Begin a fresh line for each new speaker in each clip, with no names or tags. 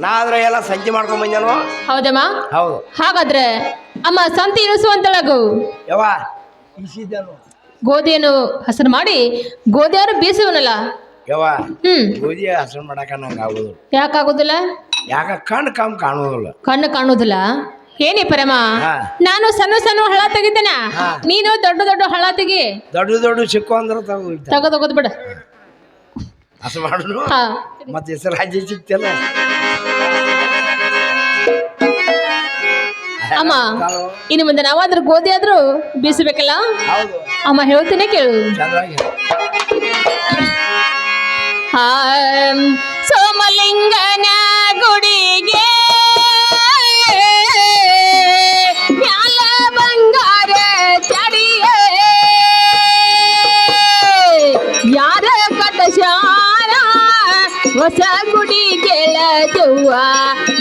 ನಾ ಆದ್ರೆ ಎಲ್ಲ ಸಂಜೆ ಮಾಡ್ಕೊಂಡ್ ಬಂದೇನು.
ಹೌದಮ್ಮ.
ಹೌದು.
ಹಾಗಾದ್ರೆ ಅಮ್ಮ ಸಂತಿ ಇಳಿಸುವಂತಳಗು
ಯಾವ ಇಸಿದನು
ಗೋಧಿಯನ್ನು ಹಸರು ಮಾಡಿ ಗೋಧಿಯನ್ನು ಬೀಸುವನಲ್ಲ.
ಯಾವ ಗೋಧಿ ಹಸರು ಮಾಡಾಕ ನಂಗೆ ಆಗುದಿಲ್ಲ.
ಯಾಕಾಗುದಿಲ್ಲ?
ಯಾಕ ಕಣ್ಣು ಕಾಣುವುದಿಲ್ಲ.
ಕಣ್ಣು ಕಾಣುದಿಲ್ಲ. ಏನೇ ಪರಮ, ನಾನು ಸಣ್ಣ ಸಣ್ಣ ಹಳ ತೆಗಿತೇನ, ನೀನು ದೊಡ್ಡ ದೊಡ್ಡ ಹಳ ತೆಗಿ.
ದೊಡ್ಡ ಸಿಕ್ಕು ಅಂದ್ರೆ
ತಗೋದ್ ಬಿಡ.
ಹಸು ಮಾಡುನು ಮತ್ತೆ ಹೆಸರು ರಾಜ್ಯ ಸಿಕ್ತಲ್ಲ.
ಅಮ್ಮ ಇನ್ನು ಮುಂದೆ ನಾವಾದ್ರೂ ಗೋಧಿ ಆದ್ರೂ ಬೀಸಬೇಕಲ್ಲ. ಅಮ್ಮ ಹೇಳ್ತೇನೆ ಕೇಳು. ಸೋಮಲಿಂಗನ ಗುಡಿಗೆ ಮ್ಯಾಲ ಬಂಗಾರ ಚಡಿಯೇ ಯಾರ ಕಟಶಾರ ಹೊಸ ಗುಡಿ ಗೆಳದುವ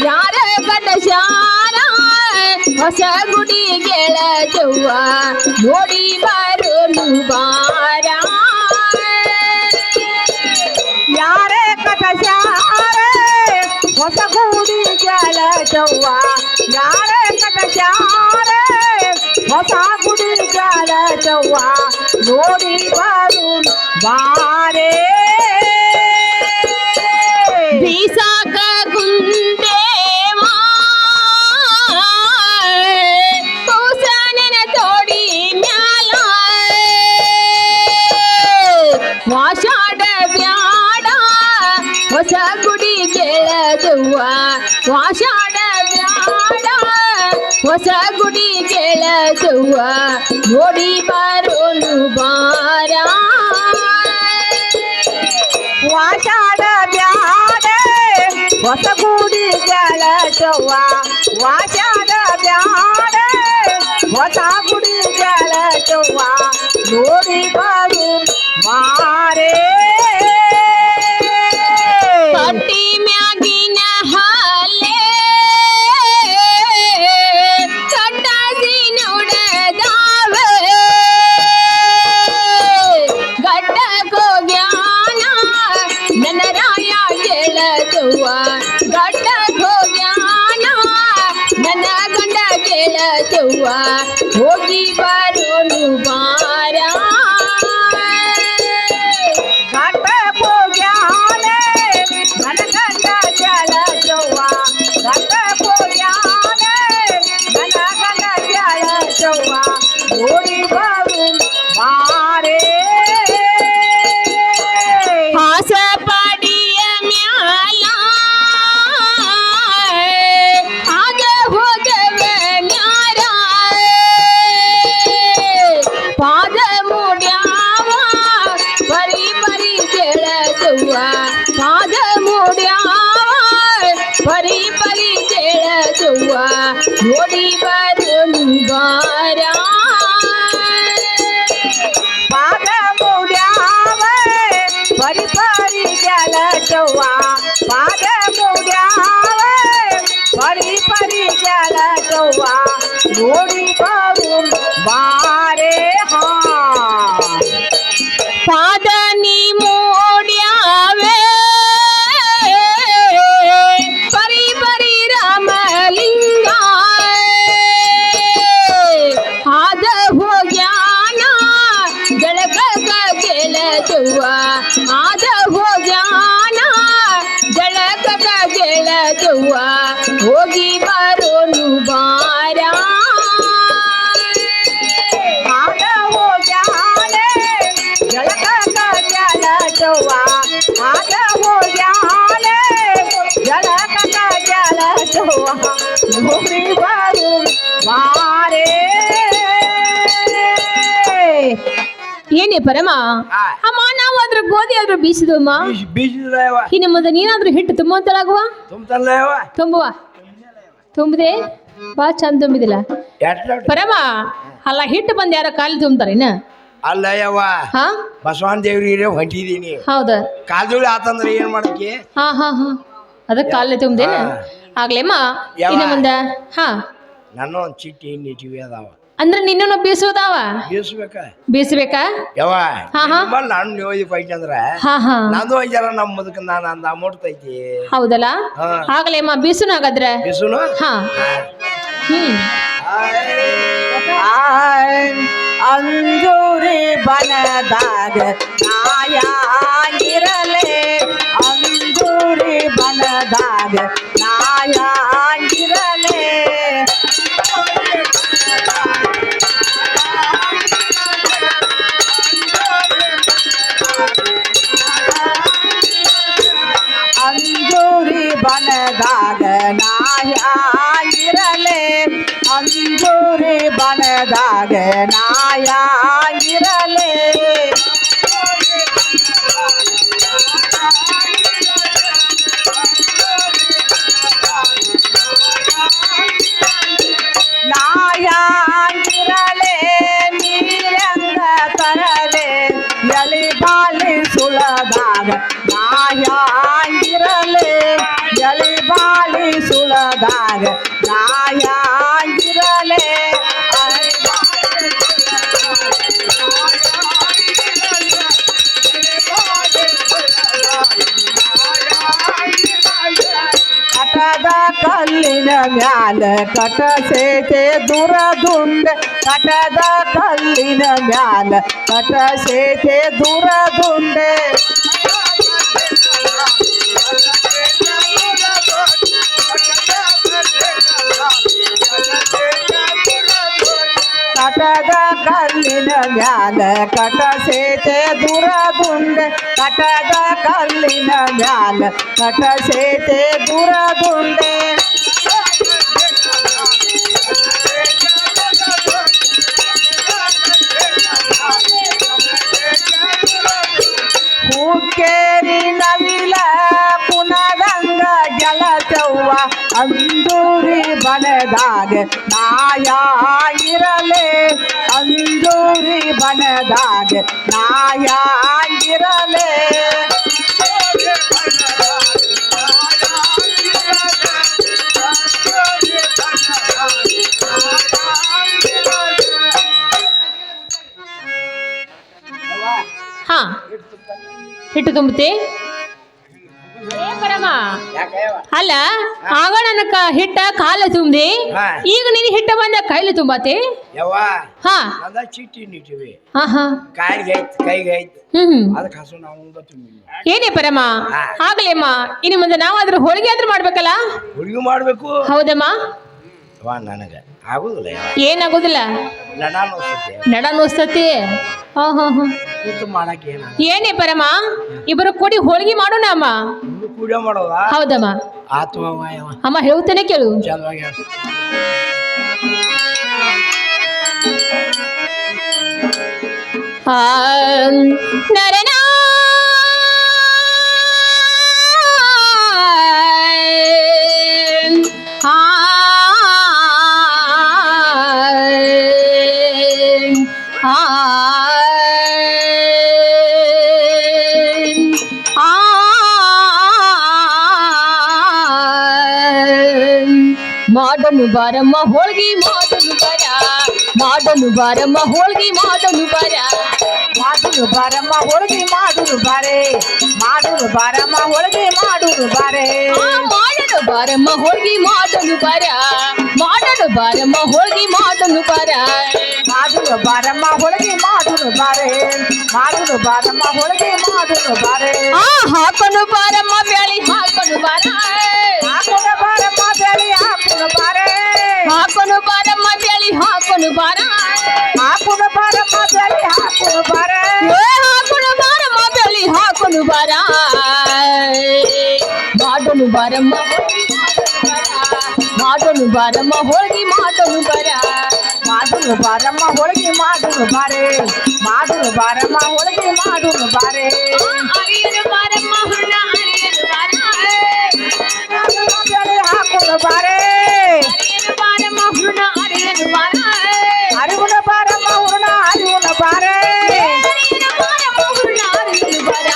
ಯಾರ ಕಟಶಾರ ಹೊಸ ಗುಡಿ ಗೆಳದುವ ನೋಡಿ ಬರೋನು ಬಾರ
ಯಾರ ಕಟಶಾರ ಹೊಸ ಗುಡಿ ಗೆಳದುವ ಯಾರ ಕಟಶಾರ ಹೊಸ ಗುಡಿ ಗೆಳದುವ ನೋಡಿ ಬರೋನು ಬಾರೇ
ಬೀಸಾಕ ಗುಂದೇವಾ ಕೂಸನೆನ ತೋಡಿ ಮ್ಯಾಲ ವಾಷಾಡ ಬ್ಯಾಡ ಹೊಸ ಗುಡಿ ಗೆಳದುವ ವಾಷಾಡ ಬ್ಯಾಡ ಹೊಸ ಗುಡಿ ಗೆಳದುವ ನೋಡಿ ಬರೋನು ಬಾರ
ವಾಷಾಡ ಬ್ಯಾಡ ಹೊಸ ಗುಡಿ ಗೆಳದುವ ವಾಷಾಡ ಬ್ಯಾಡ ಹೊಸ ಗುಡಿ ಗೆಳದುವ ನೋಡಿ ಬರು ಮಾರೇ
ಕಟ್ಟಿ ಮ್ಯಾಗಿನ ಹಾಲೆ ಕಟ್ಟಾಸಿ ನೋಡದಾವ ಗಡ್ಡಗೋಗ್ಯಾನ ನನ್ನ ರಾಯ ಗೆಳದುವ ಗಡ್ಡಗೋಗ್ಯಾನ ನನ್ನ ಗಂಡ ಗೆಳದುವ ಹೋಗಿ ಬರೋನು ಬಾರ ಹಾಸಪಾಡಿಯ ಮ್ಯಾಲ ಆಗ ಹೋದವ ನ್ಯಾರ ಪಾದ ಮುಡ್ಯಾವ ಪರಿ ಪರಿ ಗೆಳದುವ ಪಾದ ಮುಡ್ಯಾವ ಪರಿ ಪರಿ ಗೆಳದುವ ನೋಡಿ ಬರೋನು ಬಾರ
ಪಾದ ಮುಡ್ಯಾವ ಪರಿ ಪರಿ ಗೆಳದುವ ಪಾದ ಮುಡ್ಯಾವ ಪರಿ ಪರಿ ಗೆಳದುವ ನೋಡಿ ಬರು ಬಾರೇ ಹಾ
ಪಾದ ನೀ ಮೂಡ್ಯಾವೆ ಪರಿ ಪರಿ ರಾಮಲಿಂಗ ಆದ ಹೋಗ್ಯಾನ ಜಳಕ ಗೆಳದುವ ಆದ ಹೋಗ್ಯಾನ ಜಳಕ ಗೆಳದುವ ಹೋಗಿ ಬರೋನು ಬಾರ
ಆದ ಹೋಗ್ಯಾನೆ ಜಳಕ ಗೆಳದುವ ಆದ ಹೋಗ್ಯಾನೆ ಜಳಕ ಗೆಳದುವ ನೋಡಿ ಬರು ಬಾರೇ
ಏನೇ ಪರಮ, ಅಮ್ಮ ನಾವು ಅದ್ರ ಗೋಧಿ ಆದ್ರೂ ಬೀಸಿದಮ್ಮ
ಬೀಜ
ಇನ್ನು ಮುಂದೆ ನೀನಾದ್ರೂ ಹಿಟ್ಟು ತುಂಬುವಂತಳಾಗುವ ತುಂಬುವ ತುಂಬದೆ ಬಾ ಚಂದ ತುಂಬಿದಿಲ್ಲ ಪರಮ. ಅಲ್ಲ ಹಿಟ್ಟು ಬಂದು ಯಾರೋ ಕಾಲಿ ತುಂಬ್ತಾರೇನ?
ಅಲ್ಲ ಯವ್ವ
ಹಾ
ಬಸವನ ದೇವ್ರಿಗೆ ಹೊಂಟಿದೀನಿ.
ಹೌದ
ಕಾಲ್ದುಳಿ ಆತಂದ್ರೆ ಏನ್ ಮಾಡಕ್ಕೆ?
ಹಾ ಹಾ ಹಾ ಅದಕ್ಕೆ ಕಾಲೇ ತುಂಬ್ದೇನ ಆಗ್ಲೇಮ್ಮ ಇನ್ನು ಮುಂದೆ. ಹಾ
ನನ್ನ ಒಂದು ಚಿಟ್ಟಿ ಇನ್ನಿಟ್ಟಿವಿ ಅದಾವ.
ಅಂದ್ರೆ ನಿನ್ನೂ ಬೀಸೋದಾವ
ಬೀಸ್ಬೇಕ
ಬೀಸ್ಬೇಕಾ
ಯಾವ
ಹಾ, ಹಾ.
ನಾನು ನೀವು ಫೈಟ್ ಅಂದ್ರ
ಹಾ ಹಾ
ನಂದು ಐಜಾರ ನಮ್ಮ ಮುದಕ ನಾನು ಅಂದ ಅಮೌಂಟ್ ಐತಿ
ಹೌದಲ್ಲ
ಹಾ.
ಆಗಲೇ ಅಮ್ಮ ಬೀಸುನು ಹಾಗಾದ್ರೆ
ಬೀಸುನು
ಹಾ ಹ್ಮ್
ಅಂಜೂರಿ ಬನದಾಗ ನಾಯಾಗಿರಲೆ ಅಂಜೂರಿ ಬನದಾಗ ನಾಯಾಗಿರಲೆ ಅಂಜೂರಿ ಬನದಾಗ ನಾಯಾಗಿರಲೆ ಅಂಜೂರಿ ಬನದಾಗ ನಾಯಾಗಿರಲೆ ನಾಯಾಗಿರಲೆ ನೀರಂಗ ತರಲೆ ಎಲಿ ಬಾಲಿ ಸುಳದಾಗ ನಾಯಾಗಿರಲೆ ಎಲಿ ಬಾಲಿ ಸುಳದಾಗ ನಾಯಾಗಿರಲೆ ಕಟದ ಕಲ್ಲಿನ ಮ್ಯಾಲ ಕಟಸೇತೆ ದುರದುಂಡ ಕಟದ ಕಲ್ಲಿನ ಮ್ಯಾಲ ಕಟಸೇತೆ ದುರದುಂಡೆ ಕಟದ ಕಲ್ಲಿನ ಮ್ಯಾಲ ಕಟಸೇತೆ ದುರದುಂಡೆ ಕಟದ ಕಲ್ಲಿನ ಮ್ಯಾಲ ಕಟಸೇತೆ ದುರದುಂಡೆ ಹೂಕೇರಿ ನವಿಲ ಪುನದಂಗ ಗೆಳತವ್ವ ಅಂಜೂರಿ ಬನದಾಗ ನಾಯಾಗಿರಲೆ ಅಂಜೂರಿ ಬನದಾಗ ನಾಯಾಗಿರಲೆ
ಹಾ ಹಿಟ್ಟು ತುಂಬುತ್ತೆ ಪರಮ ಅಲ್ಲ ಆಗ ನನಕ ಹಿಟ್ಟ ಕಾಲ ತುಂಬಿ
ಹಾ.
ಈಗ ನೀನು ಹಿಟ್ಟ ಬಂದ ಕೈಲಿ ತುಂಬಾತೆ
ಯಾವ
ಹಾ
ಅದ ಚೀಟಿ ನಿಟ್ಟಿವಿ
ಹಾ ಹಾ
ಕಾಯಿಗೆ ಐತಿ ಕೈಗೆ ಐತಿ
ಹ್ಮ್
ಅದಕ್ಕೆ ಹಸು ನಾವು ತುಂಬಿ
ಏನೇ ಪರಮ
ಹಾ.
ಆಗ್ಲೇ ಅಮ್ಮ ಇನ್ನು ಮುಂದೆ ನಾವಾದ್ರೂ ಹೋಳಿಗೆ ಆದ್ರೂ ಮಾಡ್ಬೇಕಲ್ಲ
ಹುಡುಗಿ ಮಾಡ್ಬೇಕು
ಹೌದಮ್ಮ
ವಾ ನನಗೆ ಆಗುದಿಲ್ಲ ಯಾವ
ಏನಾಗೋದಿಲ್ಲ
ನಡಾನು ಅನ್ಸುತ್ತೆ
ನಡ ನೋಸ್ತತಿ ಹಾ ಹಾ ಹಾ
ಕೂತು ಮಾಡಕ್ಕೆ ಏನ
ಏನೇ ಪರಮ ಇಬ್ಬರು ಕೂಡಿ ಹೋಳಿಗೆ ಮಾಡೋಣ ಅಮ್ಮ
ಹುಡುಗ ಕೂಡ ಮಾಡೋದ
ಹೌದಮ್ಮ
ಆತ್ಮವ ಯಾವ
ಅಮ್ಮ ಹೇಳ್ತೇನೆ ಕೇಳು
ಚಂದವಾಗಿ ಹೇಳು.
ಆ ನರನ ಮಾಡಲು ಬಾರಮ್ಮ ಹೋಳ್ಗಿ ಮಾಡಲು ಬರ ಮಾಡಲು ಬಾರಮ್ಮ ಹೋಳ್ಗಿ ಮಾಡಲು ಬರ
ಮಾಡುನು ಬಾರಮ್ಮ ಹೋಳಿಗೆ ಮಾಡುನು ಬಾರೆ ಮಾಡುನು ಬಾರಮ್ಮ ಹೋಳಿಗೆ ಮಾಡುನು ಬಾರೆ
ಮಾಡಲು ಬಾರಮ್ಮ ಹೋಳ್ಗಿ ಮಾಡಲು ಬರ ಮಾಡಲು ಬಾರಮ್ಮ ಹೋಳ್ಗಿ ಮಾಡಲು ಬರ
ಮಾಡುನು ಬಾರಮ್ಮ ಹೋಳಿಗೆ ಮಾಡುನು ಬಾರೆ ಮಾಡುನು ಬಾರಮ್ಮ ಹೋಳಿಗೆ ಮಾಡುನು ಬಾರೆ
ಹಾಕೊಂಡು ಬಾರಮ್ಮ ಬ್ಯಾಳಿ ಹಾಕೊಂಡು ಬಾರ
ಹಾಕುನ ಬಾರಮ್ಮ ಬೇಳಿ ಹಾಕುನ ಬಾರೆ
ಹಾಕೊಂಡು ಬಾರಮ್ಮ ಬ್ಯಾಳಿ ಹಾಕೊಂಡು ಬಾರ
ಹಾಕುನ ಬಾರಮ್ಮ ಬೇಳಿ ಹಾಕುನ ಬಾರೆ
ಹಾಕೊಂಡು ಬಾರಮ್ಮ ಬ್ಯಾಳಿ ಹಾಕೊಂಡು ಬಾರ ಮಾಡಲು ಬಾರಮ್ಮ ಮಾಡಲು ಬಾರಮ್ಮ ಹೋಳ್ಗಿ ಮಾಡಲು ಬರ
ಮಾಡುನು ಬಾರಮ್ಮ ಹೋಳಿಗೆ ಮಾಡುನು ಬಾರೆ ಮಾಡುನು ಬಾರಮ್ಮ ಹೋಳಿಗೆ ಮಾಡುನು ಬಾರೆ
ಅರಿಯಲು ಬಾರಮ್ಮ ಹುಣ್ಣ ಅರಿಯಲು ಬಾರ
ಬೇಳಿ ಹಾಕುನ ಬಾರೆ
ಅರಿಯಲು ಬಾರಮ್ಮ ಹುಣ್ಣ ಅರಿಯಲು ಬಾರ
ಅರಿವುನ ಬಾರಮ್ಮ ಹುರುಣ ಅರಿವುನ ಬಾರೆ
ಅರಿಯಲು ಬಾರಮ್ಮ ಹುಣ್ಣ ಅರಿಯಲು ಬಾರ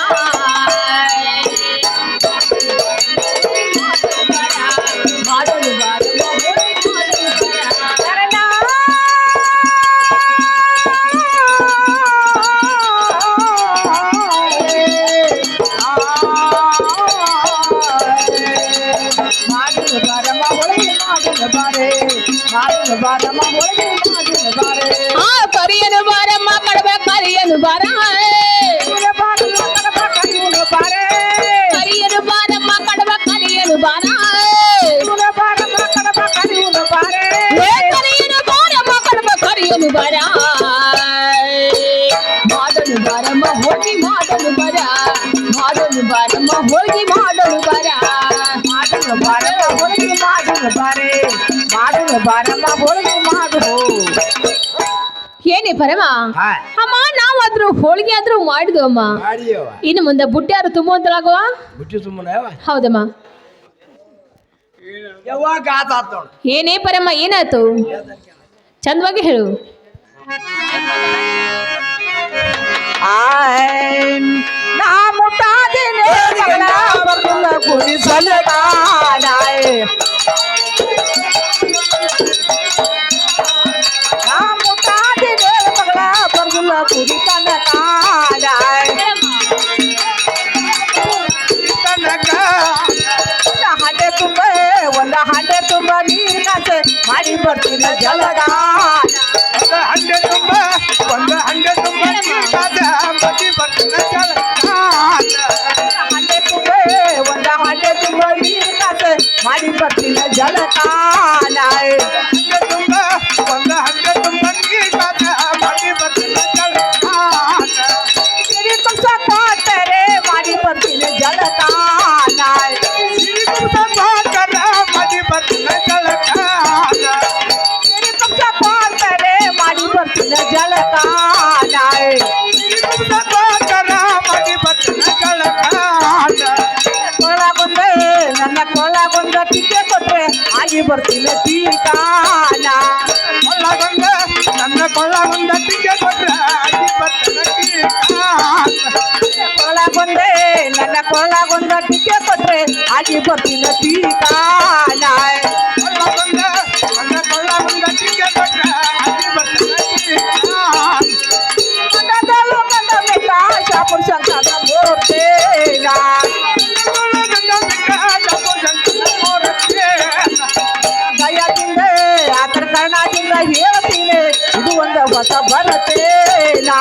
ಮಾಡಲು ಬಾರಮ್ಮ ಹೋಳ್ಗಿ ಮಾಡಲು ಬರ
ಬಾರೆ ಮಾಡುನು ಬಾರಮ್ಮ ಹೋಳಿಗೆ ಮಾಡುನು ಬಾರೆ
ಆ ಕರಿಯನು ಬಾರಮ್ಮ ಕಡಬ ಕರಿಯನು ಬಾರ
ಬಾರಮ್ಮ ಕಡಬ ಕರಿಯುನು ಬಾರೆ
ಕರಿಯನು ಬಾರಮ್ಮ ಕಡಬ ಕರಿಯನು ಬಾರ
ಬಾರಮ್ಮ ಕಡಬ ಕರಿಯುನು ಬಾರೆ
ಕರಿಯನು ಬಾರಮ್ಮ ಕಡಬ ಕರಿಯನು ಬಾರ ಮಾಡಲು ಬಾರಮ್ಮ ಹೋಗಿ ಮಾಡಲು ಬರ ಮಾಡಲು ಬಾರಮ್ಮ ಹೋಗಿ ಮಾಡಲು ಬರ
ಮಾಡುನು ಬಾರಮ್ಮ ಹೋಳಿಗೆ ಮಾಡುನು ಬಾರೆ ಮಾಡುನು ಬಾರಮ್ಮ ಹೋಳಿಗೆ ಮಾಡುನು
ಏನೇ ಪರಮ
ಹಾ
ಅಮ್ಮ ನಾವಾದ್ರೂ ಹೋಳಿಗೆ ಆದ್ರೂ ಮಾಡಿದ್ವು ಅಮ್ಮ
ಮಾಡಿಯವ
ಇನ್ನು ಮುಂದೆ ಬುಟ್ಟ್ಯಾರು ತುಂಬುವಂತಲಾಗುವ
ಬುಟ್ಟಿ ಸುಮ್ಮನೆ ಯವ್ವ
ಹೌದಮ್ಮ
ಯಾವಾಗ ಆತ ಆತ್ ನೋಡು
ಏನೇ ಪರಮ ಏನಾಯ್ತು ಚಂದವಾಗಿ ಹೇಳು
ನಾ ಮುಟ್ಟಾದಿನೇ ಮಗಳ ಬರ್ದುಲ್ಲ ಗುಡಿಸಲು ಕಾಣಾಯ್ ನಾ ಮುಟ್ಟಾದಿನೇ ಮಗಳ ಬರ್ದುಲ್ಲ ಗುಡಿಸಲು ಕಾಣಾಯ್ ಹಂಡೆ ತುಂಬ ಒಂದು ಹಂಡೆ ತುಂಬ ನೀರು ಕಾಸೆ ಮಾಡಿ ಬರ್ತೀನಿ ಜಲಗಾನ
ಹಂಡೆ ತುಂಬ ಒಂದು ಹಂಡೆ ತುಂಬ ಮತಿ ಬರ್ತಾನೆ
ಹಂಡೆ ತುಂಬ ಒಂದು ಹಂಡೆ ತುಂಬ ನೀರು ಕಾಸೆ ಮಾಡಿ ಬರ್ತೀನಿ ಜಲಗಾನ
ಹಂಡೆ ತುಂಬ ಒಂದು ಹಂಡೆ ತುಂಬ ನೀರು ಮತಿ ಬರ್ತಾನೆ
ಸಿರಿ ಕುಂಸ ಕೊಟ್ಟರೆ ಮಾಡಿ ಬರ್ತೀನಿ ಜಲಗಾನ
ಸಿರಿ ಕುಂಸ ಮತಿ ಬರ್ತಾನೆ
ಸಿರಿ ಕುಂಸ ಕೊಟ್ಟರೆ ಮಾಡಿ ಬರ್ತೀನಿ ಜಲಗಾನ
ಮತಿ ಬರ್ತಾನೆ
ಕೊಳಗೊಂದೆ ನನ್ನ ಕೊಳಗೊಂದ ಟಿಕೆ ಕೊಟ್ರೆ ಆಗಿ ಬರ್ತೀನಿ ಟೀಕಾನ
ಕೊಳ್ಳಗೊಂಡ ನನ್ನ ಕೊಳ್ಳಗೊಂಡ ಟಿಕೆ ಕೊಟ್ರೆ ಆಗಿ ಬರ್ತಾನೆ
ಕೊಳಗೊಂದೆ ನನ್ನ ಕೊಳಗೊಂದ ಟಿಕೆ ಕೊಟ್ರೆ ಆಗಿ ಬರ್ತೀನಿ ಟೀಕಾನ
ಕೊಳ್ಳಗೊಂಡ ನನ್ನ ಕೊಳ್ಳಗೊಂಡ ಟಿಕೆ ಕೊಟ್ರೆ ಆಗಿ ಬರ್ತಾನೆ
ಕಂದದಲು ಕಂದ ಬೇಕಾ ಶಾಪುರ್ ಶಂಕರ ಮೂರ್ತಿನ ಭಯದಿಂದ ಆತರ ಕಾರಣದಿಂದ ಹೇಳ್ತೀನಿ ಇದು ಒಂದು ಹೊಸ ಬರತೇನಾ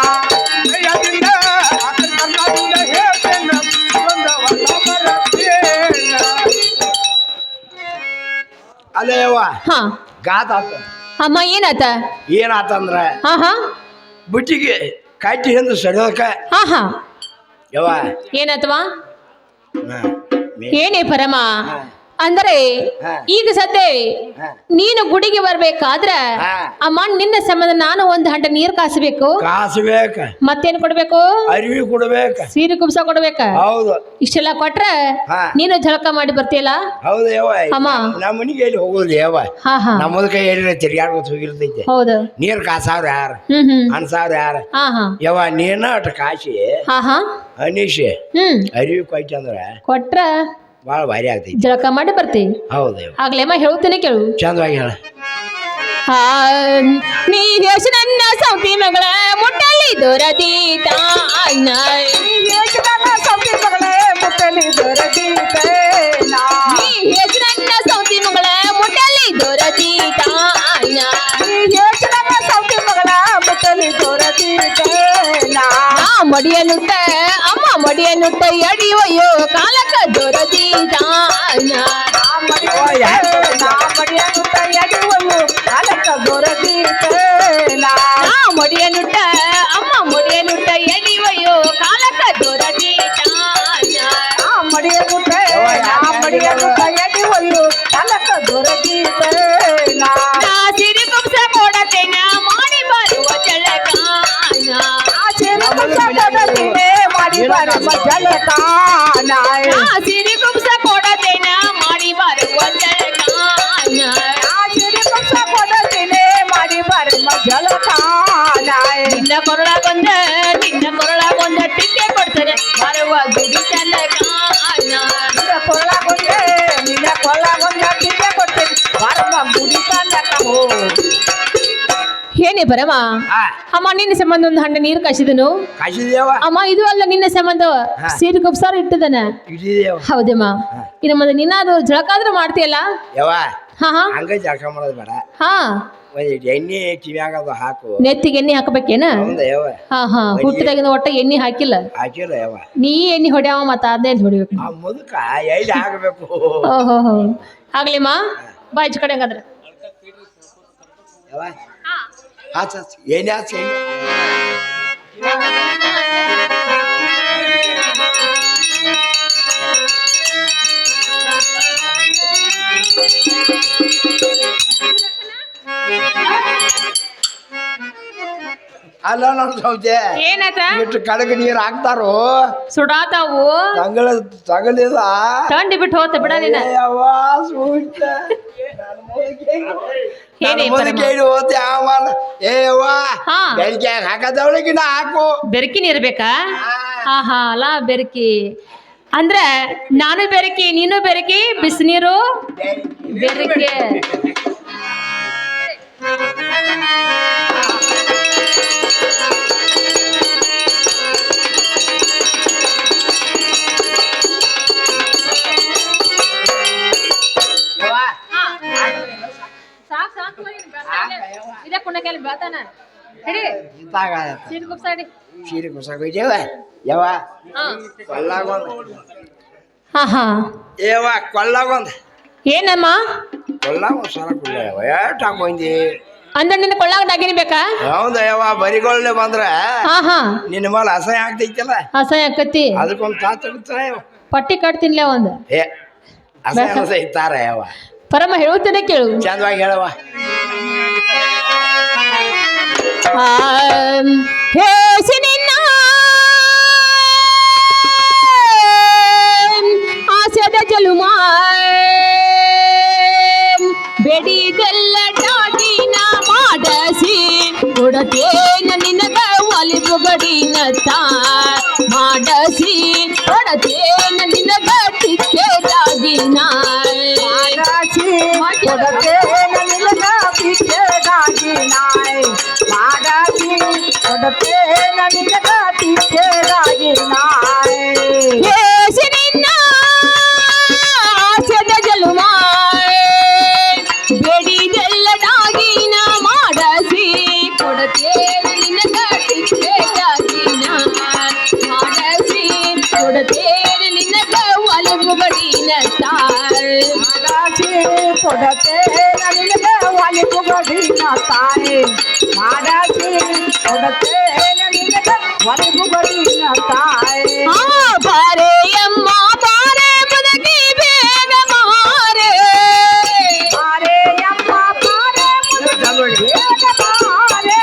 ಅಲ್ಲೇವ
ಹಾ
ಗಾತ ಆತ
ಅಮ್ಮ ಏನಾತ
ಏನಾತಂದ್ರ
ಹಾ ಹಾ
ಬುಟ್ಟಿಗೆ ಕಟ್ಟಿ ಹಿಂದೆ ಸಡಕ
ಹಾ ಹಾ
ಯವ್ವ
ಏನಾತವಾ
ಹಾ,
ಏನೇ ಪರಮ
ಹಾ.
ಅಂದರೆ
ಹಾ.
ಈಗ ಸದ್ಯ
ಹಾ.
ನೀನು ಗುಡಿಗೆ ಬರ್ಬೇಕಾದ್ರ
ಹಾ.
ಅಮ್ಮ ನಿನ್ನ ಸಂಬಂಧ ನಾನು ಒಂದು ಹಂಟ ನೀರ್ ಕಾಸಬೇಕು
ಕಾಸು ಬೇಕ
ಮತ್ತೇನ್ ಕೊಡ್ಬೇಕು
ಅರಿವಿ ಕೊಡ್ಬೇಕ
ಸೀರೆ ಕುಬ್ಸ ಕೊಡ್ಬೇಕ
ಹೌದು
ಇಷ್ಟೆಲ್ಲ ಕೊಟ್ರ
ಹಾ.
ನೀನು ಜಳಕ ಮಾಡಿ ಬರ್ತೀಯಲ್ಲ
ಹೌದು ಯವ್ವ
ಅಮ್ಮ.
ನಮ್ಮ ಮನಿಗೆ ಎಲ್ಲಿ ಹೋಗೋದು ಯವ್ವ
ಹಾ ಹಾ
ನಮ್ಮದ ಕೈ ಎಲ್ಲಿ ತಿರ್ಗಾಡ್ಕೊತ ಹೋಗಿರ್ತೈತೆ
ಹೌದು
ನೀರ್ ಕಾಸಾವ್ರ ಯಾರ
ಹ್ಮ್
ಅನ್ಸಾವ್ರ ಯಾರ
ಹಾ ಹಾ
ಯವ್ವ ನೀನ ಅಟ್ ಕಾಶಿ
ಹಾ ಹಾ
ಅನೀಶಿ ಅರಿವಿ ಕೊಯ್ತ ಅಂದ್ರ
ಕೊಟ್ರ
ಭಾಳ ಭಾರಿ ಆಗ್ತೈತಿ
ಜಳಕ ಮಾಡಿ ಬರ್ತಿ
ಹೌದು ಯವ್ವ
ಆಗ್ಲೇಮ್ಮ ಹೇಳ್ತೇನೆ ಕೇಳು
ಚಂದವಾಗಿ ಹೇಳ
ಆ, ನೀ ಹೇಸು ನನ್ನ ಸೌತಿ ಮಗಳ ಮುಟ್ಟಲಿ ದೊರದೀತ
ಸೌತಿ ಮಗಳೇ ಮುಟ್ಟಲಿ ದೊರದೀತೇನಾ
ನೀ ಹೇಸು ನನ್ನ ಸೌತಿ ಮಗಳ ಮುಟ್ಟಲಿ ದೊರದೀತ
ಸೌತಿ ಮಗಳ ಮುಟ್ಟಲಿ ದೊರದೀತೇನಾ
ಮಡಿಯ ನುಟ್ಟ ಅಮ್ಮ ಮಡಿಯ ನುಟ್ಟ ಎಡಿಯೋ ಕಾಲಕ್ಕ ದೊರದೀತ ಮಡಿಯ ನುಟ್ಟ ಅಮ್ಮ ಮಡಿಯ ನುಟ್ಟ ಎಡಿಯೋ ಕಾಲಕ್ಕ ದೊರದೀತ ನಾ ಸಿರಿ ಕುಬ್ಸ ಕೊಡತೇನ ಮಾಡಿ ಬರುವ ಜಳಕ ನಾ ಸಿರಿ ಕುಬ್ಸ ಕೊಡತೇನ ಮಾಡಿ ಬರುವ ಜಳಕ ನಿನ್ನ ಕೊರಳಗೊಂದ ಟಿಕ್ಕೆ ಕೊಡ್ತಾರೆ ಬರುವ ಗುಡಿ ತನಕ ಏನೇ ಬರಮ್ಮ
ಹಾ
ಅಮ್ಮ ನಿನ್ನ ಸಂಬಂಧ ಒಂದು ಹಂಡ ನೀರು ಕಾಸಿದನು
ಕಾಸಿದೇವ
ಅಮ್ಮ ಇದು ಅಲ್ಲ ನಿನ್ನ ಸಂಬಂಧ ಸೀರೆ ಕುಬ್ಸಾರ ಇಟ್ಟದನ
ಇಟ್ಟಿದೇವ
ಹೌದಮ್ಮ ಇನ್ನು ಮತ್ತೆ ನೀನಾದ್ರು ಜಳಕಾದ್ರೂ ಮಾಡ್ತೀಯಲ್ಲ
ಯವ್ವ
ಹಾ ಹಾ
ಹಂಗ ಜಳಕ ಮಾಡೋದು ಬೇಡ.
ಹಾ
ಒಂದ್ ಎಣ್ಣೆ ಕಿವ್ಯಾಗ ಅದು ಹಾಕು.
ನೆತ್ತಿಗೆ ಎಣ್ಣೆ ಹಾಕಬೇಕೇನ?
ಹೌದ ಯವ್ವ.
ಹಾ ಹಾ ಹುಟ್ಟಿದಾಗಿಂದ ಒಟ್ಟ ಎಣ್ಣೆ ಹಾಕಿಲ್ಲ.
ಹಾಕಿಲ್ಲ ಯವ್ವ.
ನೀ ಎಣ್ಣೆ ಹೊಡ್ಯಾವ ಮತ್ತ ಅದ್ನೇಲ್ ಹೊಡಿಬೇಕು.
ಆ ಮುದುಕ ಎಲ್ಲಿ ಹಾಕಬೇಕು.
ಓಹೋ ಹೋ ಆಗ್ಲಿಮ್ಮ ಬಾ ಈಚ ಕಡೆ ಹಂಗಾದ್ರೆ.
ಯವ್ವ ಹಾಚ ಎಣ್ಣೆ ಹಾಚ. ಅಲ್ಲ ನೋಡ್ ಸೌಜೆ
ಏನಾತ?
ಇಟ್ಟು ಕಡಗ ನೀರ್ ಹಾಕ್ತಾರೋ
ಸುಡಾತಾವು
ತಗಲಿಲ್ಲ
ತಂಡಿ ಬಿಟ್ಟು ಹೋತ ಬಿಡ ನೀನ.
ಯವ್ವ ಸೂಟ
ಹೇಳಿ
ಹೋತೆ ಆವಲ್ಲ. ಏ ಯವ್ವ
ಹಾ.
ಬೆಳಿಗ್ಗೆ ಹಾಕದವಳಿಗಿನ ಹಾಕು.
ಬೆರಕಿ ನೀರ್ ಬೇಕಾ? ಹಾ ಹಾ ಅಲ್ಲ ಬೆರಕಿ ಅಂದ್ರ ನಾನು ಬೆರಕಿ ನೀನು ಬೆರಕಿ ಬಿಸಿನೀರು ಬೆರಕೆ.
ಸೀರೆ ಕುಸಾಕೋಯ್ತೇವ ಯವ್ವ ಕೊಳ್ಳಾಗೊಂದು.
ಹಾ ಹಾ
ಏವ ಕೊಳ್ಳಾಗೊಂದು
ಏನಮ್ಮ
ಕೊಳ್ಳಾಗೊಂದು ಸರ ಕುಲ್ಲ ಯವ್ವ ಎಷ್ಟು ಹಾಕೊಂಡಿ.
ಅಂದ್ರ ನಿನ್ನ ಕೊಳ್ಳಾಗ ಡಾಗಿನಿ ಬೇಕಾ?
ಹೌದ ಯವ್ವ ಬರಿಗೊಳ್ಳೆ ಬಂದ್ರ
ಹಾ ಹಾ
ನಿನ್ನ ಮೇಲೆ ಅಸಹ್ಯ ಆಗ್ತೈತಲ್ಲ
ಅಸಹ್ಯ ಆಕತಿ.
ಅದಕ್ಕೊಂದು ತಾತಾರ
ಪಟ್ಟಿ ಕಟ್ತಿನ್ಲೆ ಒಂದು.
ಏ ಅಸಹ್ಯ ಇತ್ತಾರ ಯವ್ವ.
ಪರಮ ಹೇಳುತ್ತೇನೆ ಕೇಳು.
ಚಂದವಾಗಿ ಹೇಳವ.
ಹೇಸಿ ನಿನ್ನ ಆಸೆದ ಜಲುಮ ಬೆಡಿದೆಲ್ಲಟಾಗಿನ ಮಾಡಸಿ ಕೊಡತೇನ ನಿನಗ ಒಲಿಬು ಗಡಿನತ್ತ ಮಾಡಸಿ ಕೊಡತೇನ ನಿನಗ ಟಿಕ್ಕೆದಾಗಿನ
ಕೊಡತೇನ ನಿನಗ ಟಿಕ್ಕೆದಾಗಿನ ಮಾಡಸಿ ಕೊಡತೇನ ನಿನಗ ಟಿಕ್ಕೆದಾಗಿನ.
ಹೇಸಿ ನಿನ್ನ ಆಸೆದ ಜಲುಮ ಬೆಡಿದೆಲ್ಲದಾಗಿನ ಮಾಡಸಿ ಕೊಡತೇನ ನಿನಗ ಟಿಕ್ಕೆದಾಗಿನ ಮಾಡಸಿ ಕೊಡತೇನ ನಿನಗ ಒಲವು ಬಡಿನ
ಮಾಡಸಿ ಕೊಡತೇನ ನಿನಗ ಒಲಿಬು ಗಡಿನ ತಾಯಿ ಮಾಡಸಿ ಕೊಡತೇನ ನಿನಗ ಒಲಿಬು ಗಡಿನ ತಾಯಿ.
ಬಾರೆ ಅಮ್ಮ ಬಾರೆ ಮುದಗಿ ಬೇಗ ಮಾರೆ
ಬಾರೆ ಅಮ್ಮ ಬಾರೆ ಮುದುಕಿ ಬೇಗ ಬಾರೆ.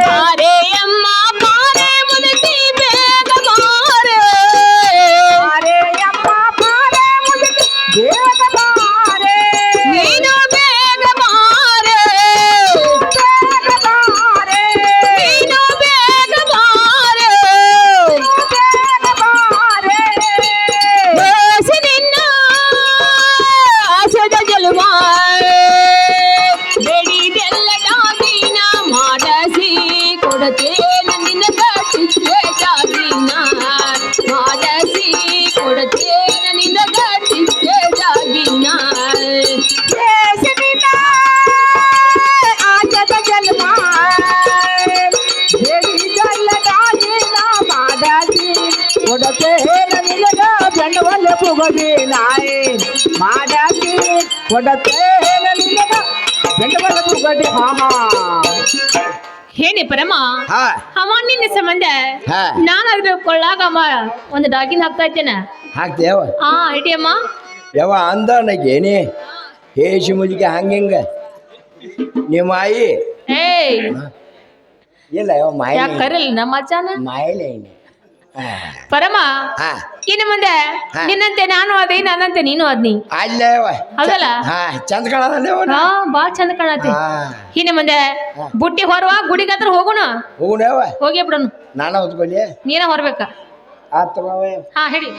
ಬಾರೆ ಅಮ್ಮ ಬಾರೆ ಮುದಗಿ ಬೇಗ ಮಾರೆ
ಬಾರೆ ಅಮ್ಮ ಬಾರೆ ಮುದುಕಿ ಬೇಗ ಬಾರೆ.
ನೀನು ಬೇಗ ಮಾರೆ
ಬೇಗ ಬಾರೆ.
ನೀನು ಬೇಗ ಮಾರೆ
ಬೇಗ ಬಾರೆ.
ಬೇಸಿ ನಿನ್ನ ಆಸೆದ ಜಲುಮ ಬೆಡಿದೆಲ್ಲದಾಗಿನ ಮಾಡಸಿ ಕೊಡತೇನ ನಿನಗ ಟಿಕ್ಕೆದಾಗಿನ ಮಾಡಸಿ ಕೊಡತೇನ ನಿನಗ ಟಿಕ್ಕೆದಾಗಿನ.
ದೇಶದಿಂದ ಆಚದ ಜನ್ಮ ಬೆಡಿದಲ್ಲದಾಗಿನ ಮಾಡಸಿ ಕೊಡತೇನ ನಿನಗ ಬೆಂಡವಲ್ಲ ಪುಗದಿ ನಾಯಿ ಮಾಡಸಿ ಕೊಡತೇನ ನಿನಗ ಬೆಂಡವಲ್ಲ ಪುಗದಿ. ಹಾ ಹಾ
ಹೇಳಿ ಪರಮ
ಹಾ
ಅಮ್ಮ ನಿನ್ನ ಸಂಬಂಧ
ಹಾ.
ನಾನು ಅದ್ರ ಕೊಳ್ಳಾಗಮ್ಮ ಒಂದು ಡಾಗಿನ್ ಹಾಕ್ತಾ ಇದ್ದೇನೆ.
ಹಾಕ್ತೇವ
ಹಾ ಇಡಿ ಅಮ್ಮ.
ಯವ್ವ ಅಂದನಗೇನಿ ಹೇಸಿ ಮುದುಕಿ ಹಂಗೆಂಗ ನಿಮ್ಮ ಆಯಿ
ಏಯ್
ಇಲ್ಲ ಯವ್ವ ಮಾಯ
ಯಾಕೆ ಕರಿಲ್ಲ ನಮ್ಮ ಅಜ್ಜನ
ಮಾಯಲೆ
ಪರಮ
ಹಾ
ಇನ್ನು ಮುಂದೆ
ಹಾ.
ನಿನ್ನಂತೆ ನಾನು ಅದೇ ನನ್ನಂತೆ ನೀನು ಅದ್ನಿ
ಅಲ್ಲ ಯವ್ವ
ಹೌದಲ್ಲ?
ಹಾ ಚಂದ ಕಾಣಲ್ಲ
ಹಾ ಬಾಳ ಚಂದ ಕಾಣತಿ.
ಹಾ
ಇನ್ನು ಮುಂದೆ ಬುಟ್ಟಿ ಹೊರವ ಗುಡಿಗೆ ಹತ್ರ ಹೋಗೋಣ.
ಹೋಗುಣ ಯವ್ವ
ಹೋಗಿ ಬಿಡೋಣ.
ನಾನ ಹೊತ್ಕೊಳ್ಳಿ
ನೀನ ಹೊರಬೇಕ.
ಆತ್ ತಗೋವ
ಹಾ ಹೇಳಿ.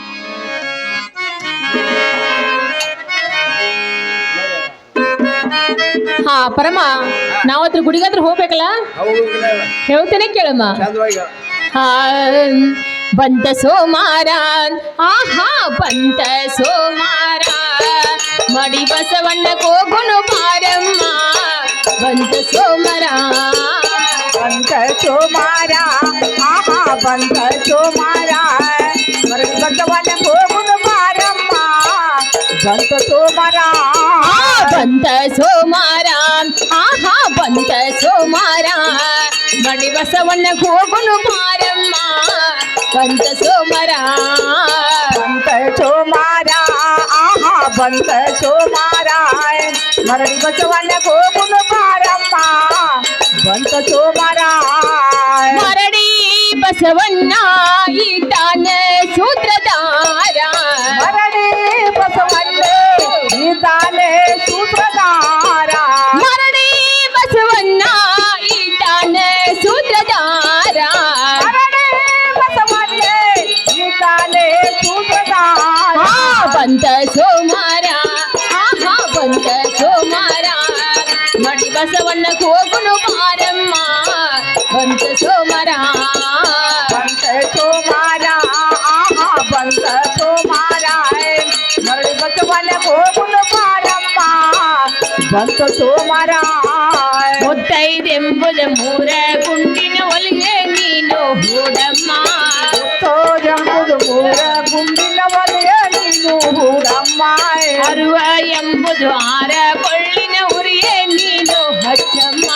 ಹಾ ಪರಮ ನಾವತ್ರ ಗುಡಿಗೆ ಹತ್ರ ಹೋಗ್ಬೇಕಲ್ಲ
ಹೋಗುಣ ಯವ್ವ
ಹೇಳ್ತೇನೆ ಕೇಳಮ್ಮ.
ಚಂದವಾಗಿ
ಹಾ ಬಂತ ಸೋಮಾರ ಆಹಾ ಬಂತ ಸೋಮಾರ ಮಡಿ ಬಸವಣ್ಣ ಹೋಗುನು ಬಾರಮ್ಮ ಬಂತ ಸೋಮರ
ಬಂತ ಸೋಮಾರ ಆಹಾ ಬಂತ ಸೋಮಾರ ಮರಳಿ ಬಸವಣ್ಣ ಹೋಗುನು ಬಾರಮ್ಮ ಬಂತ ಸೋಮಾರ
ಬಂತ ಸೋಮಾರ ಆಹಾ ಬಂತ ಸೋಮಾರ ಮಡಿ ಬಸವಣ್ಣ ಹೋಗುನು ಬಾರಮ್ಮ ಬಂತ ಸೋಮರ
ಬಂತ ಸೋಮಾರ ಆಹಾ ಬಂತ ಸೋಮಾರ ಮರಳಿ ಬಸವಣ್ಣ ಹೋಗುನು ಬಾರಮ್ಮ ಬಂತ ಸೋಮಾರ
ಮರಡಿ ಬಸವಣ್ಣ ಈತಾನ ಸೂತ್ರಧಾರ
ಮರಳಿ ಬಸವಣ್ಣ ಈತಾನೆ ಸೂತ್ರಧಾರ
ಮರಡಿ ಬಸವಣ್ಣ ಈತಾನ ಸೂತ್ರಧಾರ
ಮರಳಿ ಬಸವಣ್ಣ ಈತಾನೆ ಸೂತ್ರಧಾರ
ಬಂತ ಸೋಮಾರ ಆಹಾ ಬಂತ ಸೋಮಾರ ಮಡಿ ಬಸವಣ್ಣ ಹೋಗುನು ಬಾರಮ್ಮ ಬಂತ ಸೋಮರ
ಬಂತ ಸೋಮಾರ ಆಹಾ ಬಂತ ಸೋಮಾರ ಮರಳಿ ಬಸವಣ್ಣ ಹೋಗುನು ಬಾರಮ್ಮ ಬಂತ ಸೋಮಾರ
ಮುತ್ತೈದೆಂಬುದು ಮೂರ ಗುಂಡಿನ ಒಳಗೆ ನೀನು ಹೂಡಮ್ಮ
ಎಂಬುದು ಮೂರ ಗುಂಡಿನ ಒಲೆಯ ನೀನು ಹೂಡಮ್ಮ
ಅರುವ ಎಂಬುದು ಆರ ಕೊಳ್ಳಿನ ಉರಿಯೇ ನೀನು ಹಚ್ಚಮ್ಮ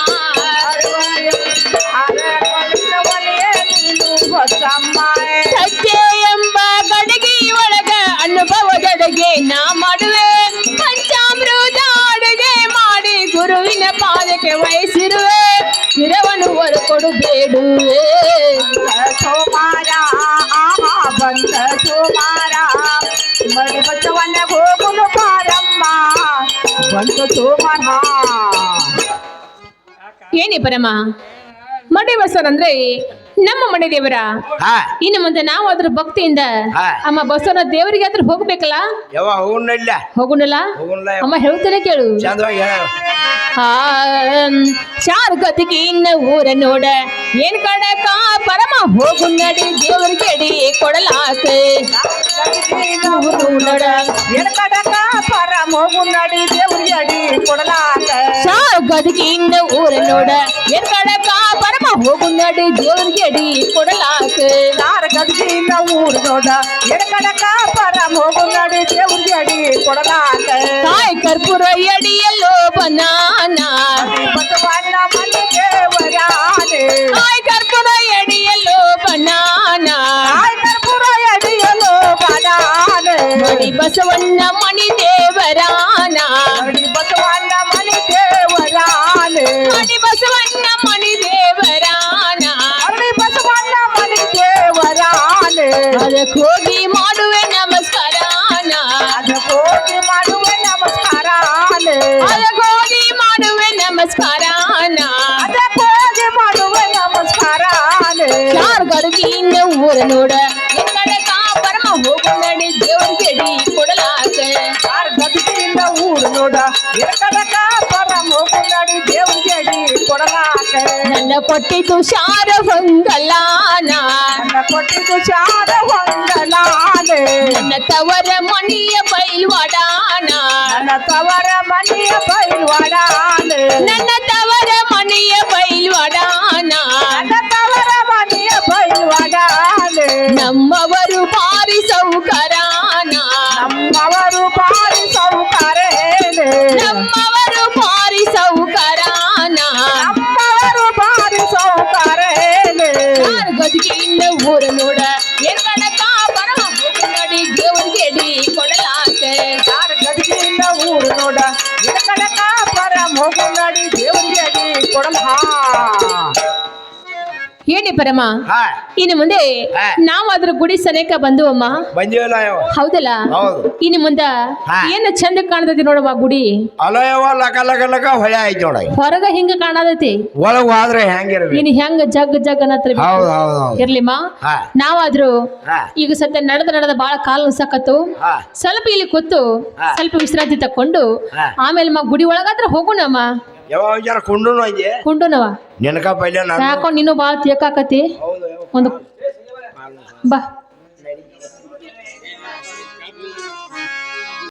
ಸಜ್ಜೆ ಎಂಬ ಗಡಿಗೆ ಒಳಗ ಅನುಭವದೊಳಗೆ ನಾ ಮಾಡುವೆ ಪಂಚಾಮೃತ ಅಡುಗೆ ಮಾಡಿ ಗುರುವಿನ ಪಾದಕ್ಕೆ ವಹಿಸಿರುವೆ ಚಿರವನ್ನು ಹೊರಕೊಡು ಬೇಡುವೆ
ಸೋಮಾರ ಆಹಾ ಬಂತ ಸೋಮಾರ ಮಡಿ ಬಸವಣ್ಣ ಹೋಗುನು ಬಾರಮ್ಮ ಬಂತ ಸೋಮಾರ
ಏನಿ ಪರಮ ಮಡಿ ಬಸವನಂದ್ರೆ ನಮ್ಮ ಮನೆ ದೇವರ
ಹಾ
ಇನ್ನು ಮುಂದೆ ನಾವು ಅದ್ರ ಭಕ್ತಿಯಿಂದ
ಹಾ.
ಅಮ್ಮ ಬಸವನ ದೇವರಿಗೆ ಹತ್ರ ಹೋಗ್ಬೇಕಲ್ಲ
ಯಾವ ಹೋಗುಣಿಲ್ಲ
ಹೋಗುಣಲ್ಲ
ಹೋಗುಣಿಲ್ಲ
ಅಮ್ಮ ಹೇಳ್ತೇನೆ ಕೇಳು
ಚಂದವಾಗಿ ಹೇಳ
ಶಾರ್ಗತಿಗೆ ಇನ್ನ ಊರ ನೋಡ ಏನ್ ಕಡಕ ಪರಮ ಹೋಗು ನಡಿ ದೇವರಿಗೆ ಅಡಿ ಕೊಡಲಾಕ ನೋಡ
ಎಡಕಡಕ ಪರ ಮಗು ನಡಿ ದೇವ್ರಿಗೆ ಅಡಿ ಕೊಡಲಾಕ
ಶಾರ್ಗತಿಗೆ ಇನ್ನ ಊರ ನೋಡ ಏನ್ ಕಡಕ ಪರಮ ಹೋಗು ನಡಿ ದೇವರಿಗೆ ಅಡಿ ಕೊಡಲಾಕ
ಯಾರ ಗದ್ಗಿನ ಊರು ನೋಡ ಎಡಕಡಕ ಪರ ಮಗು ನಡಿ ದೇವ್ರಿಗೆ ಅಡಿ ಕೊಡಲಾಕ
ಕಾಯ್ ಕರ್ಪೂರ ಎಡಿಯಲ್ಲೋ ಬನಾನ
ಬಸವಣ್ಣ ಮನೆ ದೇವರಾನೆ
ಕಾಯ್ ಕರ್ಪೂರ ಎಡಿಯಲ್ಲೋ ಬನಾನ
ಕಾಯ್ ಕರ್ಪೂರ ಎಡಿಯಲು ಬಡಾನೆ
ಮಣಿ ಬಸವಣ್ಣ ಮಣಿ ದೇವರಾನ
ಮಡಿ ಬಸವಣ್ಣ ಮನೆ ದೇವರಾನೆ
ಮಣಿ ಬಸವಣ್ಣ ಮಣಿ ದೇವರಾನ
ಮಡಿ ಬಸವಣ್ಣ ಮನೆ ದೇವರಾನೆ
ಅದಕ್ಕೆ ಹೋಗಿ ಮಾಡುವೆ ನಮಸ್ಕಾರಾನ
ಅದಕ್ಕೆ ಹೋಗಿ ಮಾಡುವೆ ನಮಸ್ಕಾರಾನೆ
ಅದಕ್ಕೆ ಹೋಗಿ ಮಾಡುವೆ ನಮಸ್ಕಾರಾನ
ಅದಕ್ಕೆ ಹೋಗಿ ಮಾಡುವೆ ನಮಸ್ಕಾರಾನೆ
ಯಾರ ಗಡುಗಿನ ಊರ ನೋಡ ಎಕ್ಕಡಕ ಪರಮ ಹೋಗು ನಡಿ ದೇವ್ರಿಗೆ ಅಡಿ ಕೊಡಲಾಕ
ಯಾರ ಗದ್ಗಿನ ಊರು ನೋಡ ಎಡಕಡಕ ಪರ ಮಗು ನಡಿ ದೇವ್ರಿಗೆ ಅಡಿ ಕೊಡಲಾಕ
ನನ್ನ ಕೊಟ್ಟಿದ್ದು ಶಾರ ಹೊಂದಲಾನ
ನನ್ನ ಕೊಟ್ಟಿದ್ದು ಶಾರ ಹೊಂದಲಾನೆ
ನನ್ನ ತವರ ಮಣಿಯ ಬೈಲ್ವಾಡಾನ
ನನ್ನ ತವರ ಮನೆಯ ಬೈಲ್ವಾಡಾನೆ
ನನ್ನ ತವರ ಮನೆಯ ಬೈಲ್ವಾಡಾನ
ನನ್ನ ತವರ ಮನೆಯ ಬೈಲ್ವಾಡಾನೆ
ನಮ್ಮವರು ಭಾರಿ ಸೌಕರಾನ
ನಮ್ಮವರು ಬಾರಿ ಸೌಕರೇನೆ
ನಮ್ಮವರು ಭಾರಿ ಸೌಕರಾನ
ನಮ್ಮವರು ಬಾರಿ ಸೌಕರೇನೆ
ಯಾರ ಗದಿಗೆಯಿಂದ ಊರ ನೋಡ ಎಕ್ಕಡಕ ಪರಮ ಹೋಗು ನಡಿ ದೇವ್ರಿಗೆ ಅಡಿ ಕೊಡಲಾಕ
ಯಾರ ಗದಿಗೆಯಿಂದ ಊರು ನೋಡ ಎಡಕಡಕ ಪರ ಮಗು ನಡಿ ದೇವ್ರಿಗೆ ಅಡಿ ಕೊಡಲ
ಹೇಳಿ ಪರಮ
ಹಾ
ಇನ್ನು ಮುಂದೆ
ಹಾ.
ನಾವು ಅದ್ರ ಗುಡಿ ಸನೇಕ ಬಂದು ಅಮ್ಮ
ಬಂದಿವಲ್ಲ ಯಾವ
ಹೌದಲ್ಲ
ಹೌದು
ಇನ್ನು ಮುಂದ
ಹಾ.
ಏನ್ ಚಂದ ಕಾಣತೈತಿ ನೋಡವ್ವ ಗುಡಿ
ಅಲ್ಲ ಯಾವ ಲಕ ಲಕ ಲಕ ಹೊಳೆ ಆಯ್ತು ನೋಡ
ಹೊರಗ ಹಿಂಗ ಕಾಣತೈತಿ
ಒಳಗ್ ಹೋದ್ರೆ ಹೆಂಗಿರ್ಬೇಕು
ಇನ್ ಹೆಂಗ ಜಗ್ ಜಗ್ ಅನ್ನತ್ರ
ಹೌದು ಹೌದು ಹೌದು
ಇರ್ಲಿಮ್ಮ
ಹಾ
ನಾವಾದ್ರೂ
ಹಾ
ಈಗ ಸತ್ಯ ನಡೆದ ಬಾಳ ಕಾಲು ನುಸಕತ್ತು
ಹಾ
ಸ್ವಲ್ಪ ಇಲ್ಲಿ ಕೂತು
ಹಾ.
ಸ್ವಲ್ಪ ವಿಶ್ರಾಂತಿ ತಕೊಂಡು
ಹಾ.
ಆಮೇಲೆ ಗುಡಿ ಒಳಗಾದ್ರ ಹೋಗುಣಮ್ಮ
ಯಾವ ಜರ ಕುಂಡುನು ಐತಿ
ಕುಂಡುನವ
ನಿನಕ ಪಲ್ಯ ನಾನು
ಯಾಕೊಂಡ್ ನೀನು ಬಾಳ ತೇಕಾಕತಿ
ಹೌದು ಯಾವ
ಒಂದು ಬಾ